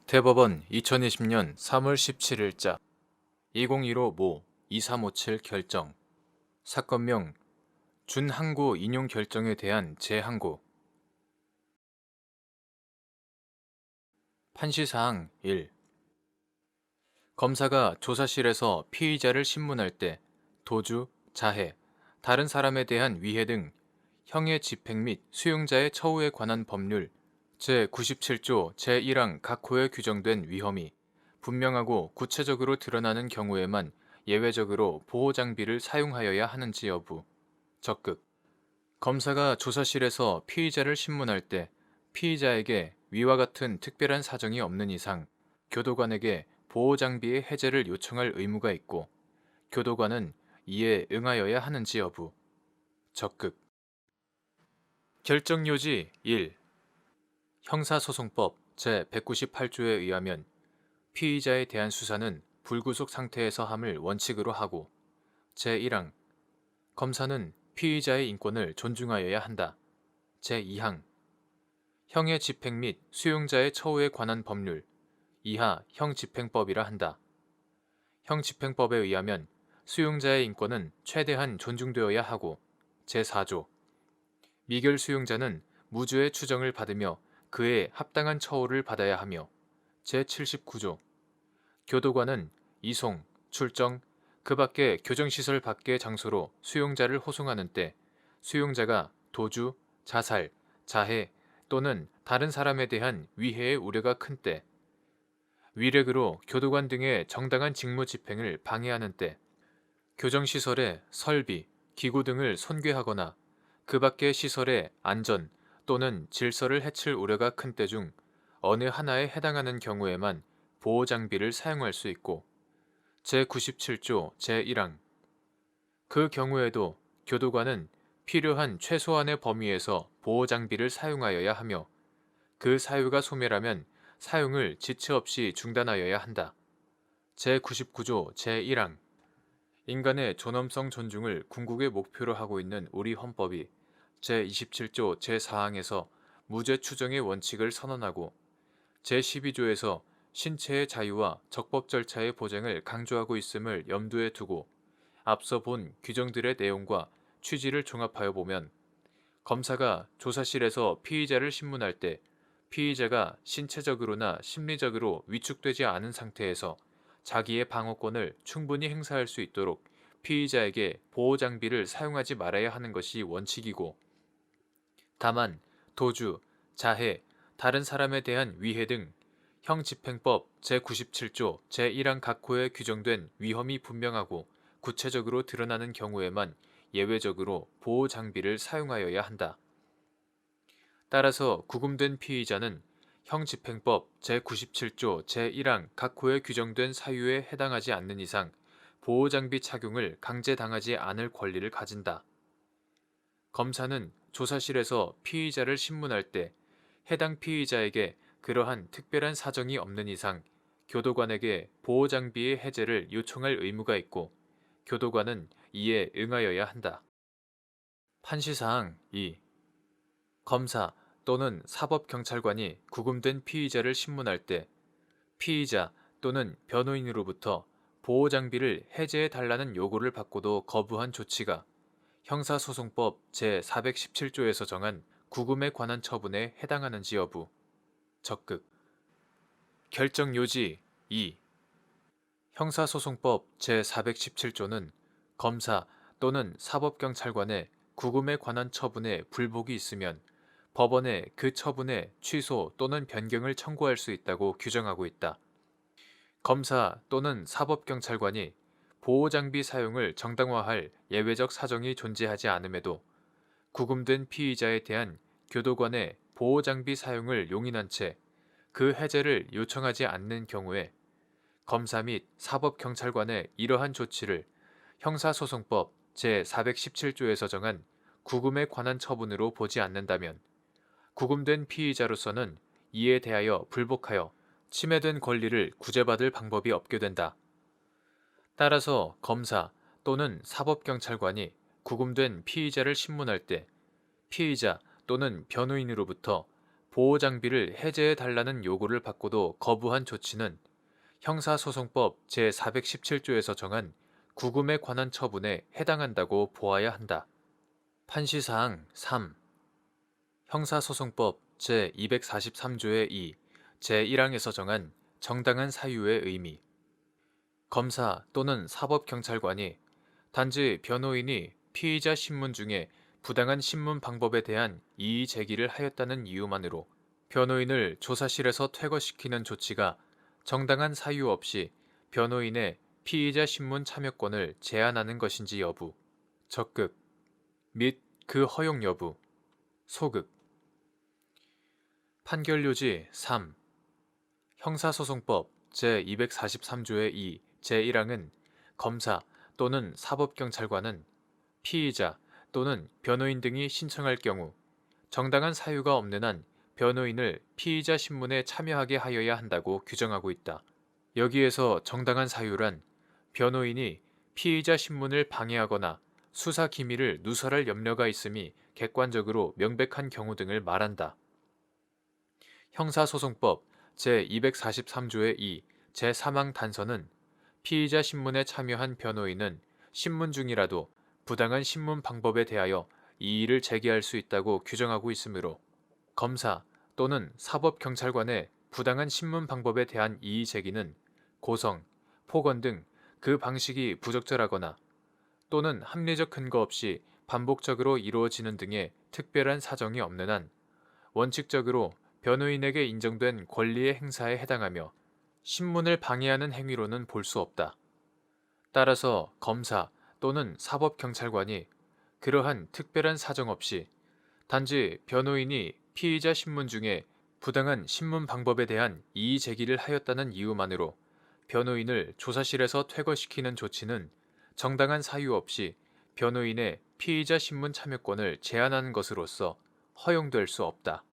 대법원 2020년 3월 17일자 2015모 2357 결정. 사건명 준항고 인용 결정에 대한 재항고. 판시사항 1. 검사가 조사실에서 피의자를 신문할 때 도주, 자해, 다른 사람에 대한 위해 등 형의 집행 및 수용자의 처우에 관한 법률 제97조 제1항 각 호에 규정된 위험이 분명하고 구체적으로 드러나는 경우에만 예외적으로 보호장비를 사용하여야 하는지 여부. 적극. 검사가 조사실에서 피의자를 신문할 때 피의자에게 위와 같은 특별한 사정이 없는 이상 교도관에게 보호장비의 해제를 요청할 의무가 있고 교도관은 이에 응하여야 하는지 여부. 적극. 결정요지 1. 형사소송법 제198조에 의하면 피의자에 대한 수사는 불구속 상태에서 함을 원칙으로 하고 제1항 검사는 피의자의 인권을 존중하여야 한다. 제2항 형의 집행 및 수용자의 처우에 관한 법률 이하 형집행법이라 한다. 형집행법에 의하면 수용자의 인권은 최대한 존중되어야 하고 제4조 미결 수용자는 무죄의 추정을 받으며 그에 합당한 처우를 받아야 하며 제79조 교도관은 이송, 출정, 그 밖의 교정시설 밖의 장소로 수용자를 호송하는 때 수용자가 도주, 자살, 자해 또는 다른 사람에 대한 위해의 우려가 큰 때, 위력으로 교도관 등의 정당한 직무 집행을 방해하는 때, 교정시설의 설비, 기구 등을 손괴하거나 그 밖의 시설의 안전 또는 질서를 해칠 우려가 큰 때 중 어느 하나에 해당하는 경우에만 보호장비를 사용할 수 있고 제97조 제1항 그 경우에도 교도관은 필요한 최소한의 범위에서 보호장비를 사용하여야 하며 그 사유가 소멸하면 사용을 지체 없이 중단하여야 한다. 제99조 제1항 인간의 존엄성 존중을 궁극의 목표로 하고 있는 우리 헌법이 제27조 제4항에서 무죄 추정의 원칙을 선언하고 제12조에서 신체의 자유와 적법 절차의 보장을 강조하고 있음을 염두에 두고 앞서 본 규정들의 내용과 취지를 종합하여 보면 검사가 조사실에서 피의자를 신문할 때 피의자가 신체적으로나 심리적으로 위축되지 않은 상태에서 자기의 방어권을 충분히 행사할 수 있도록 피의자에게 보호장비를 사용하지 말아야 하는 것이 원칙이고 다만 도주, 자해, 다른 사람에 대한 위해 등 형집행법 제97조 제1항 각 호에 규정된 위험이 분명하고 구체적으로 드러나는 경우에만 예외적으로 보호장비를 사용하여야 한다. 따라서 구금된 피의자는 형집행법 제97조 제1항 각 호에 규정된 사유에 해당하지 않는 이상 보호장비 착용을 강제당하지 않을 권리를 가진다. 검사는 조사실에서 피의자를 신문할 때 해당 피의자에게 그러한 특별한 사정이 없는 이상 교도관에게 보호장비의 해제를 요청할 의무가 있고 교도관은 이에 응하여야 한다. 판시사항 2. 검사 또는 사법경찰관이 구금된 피의자를 신문할 때 피의자 또는 변호인으로부터 보호장비를 해제해달라는 요구를 받고도 거부한 조치가 형사소송법 제417조에서 정한 구금에 관한 처분에 해당하는지 여부. 적극. 결정요지 2. 형사소송법 제417조는 검사 또는 사법경찰관의 구금에 관한 처분에 불복이 있으면 법원에 그 처분의 취소 또는 변경을 청구할 수 있다고 규정하고 있다. 검사 또는 사법경찰관이 보호장비 사용을 정당화할 예외적 사정이 존재하지 않음에도 구금된 피의자에 대한 교도관의 보호장비 사용을 용인한 채 그 해제를 요청하지 않는 경우에 검사 및 사법경찰관의 이러한 조치를 형사소송법 제417조에서 정한 구금에 관한 처분으로 보지 않는다면 구금된 피의자로서는 이에 대하여 불복하여 침해된 권리를 구제받을 방법이 없게 된다. 따라서 검사 또는 사법경찰관이 구금된 피의자를 신문할 때 피의자 또는 변호인으로부터 보호 장비를 해제해 달라는 요구를 받고도 거부한 조치는 형사소송법 제417조에서 정한 구금에 관한 처분에 해당한다고 보아야 한다. 판시사항 3. 형사소송법 제243조의 2, 제1항에서 정한 정당한 사유의 의미. 검사 또는 사법경찰관이 단지 변호인이 피의자 신문 중에 부당한 신문 방법에 대한 이의 제기를 하였다는 이유만으로 변호인을 조사실에서 퇴거시키는 조치가 정당한 사유 없이 변호인의 피의자 신문 참여권을 제한하는 것인지 여부, 적극 및 그 허용 여부, 소극. 판결요지 3. 형사소송법 제243조의 2, 제1항은 검사 또는 사법경찰관은 피의자 또는 변호인 등이 신청할 경우 정당한 사유가 없는 한 변호인을 피의자 신문에 참여하게 하여야 한다고 규정하고 있다. 여기에서 정당한 사유란 변호인이 피의자 신문을 방해하거나 수사 기밀을 누설할 염려가 있음이 객관적으로 명백한 경우 등을 말한다. 형사소송법 제243조의 2, 제3항 단서는 피의자 신문에 참여한 변호인은 신문 중이라도 부당한 신문 방법에 대하여 이의를 제기할 수 있다고 규정하고 있으므로 검사 또는 사법경찰관의 부당한 신문 방법에 대한 이의 제기는 고성, 폭언 등 그 방식이 부적절하거나 또는 합리적 근거 없이 반복적으로 이루어지는 등의 특별한 사정이 없는 한 원칙적으로 변호인에게 인정된 권리의 행사에 해당하며 신문을 방해하는 행위로는 볼 수 없다. 따라서 검사 또는 사법경찰관이 그러한 특별한 사정 없이 단지 변호인이 피의자 신문 중에 부당한 신문 방법에 대한 이의 제기를 하였다는 이유만으로 변호인을 조사실에서 퇴거시키는 조치는 정당한 사유 없이 변호인의 피의자 신문 참여권을 제한하는 것으로서 허용될 수 없다.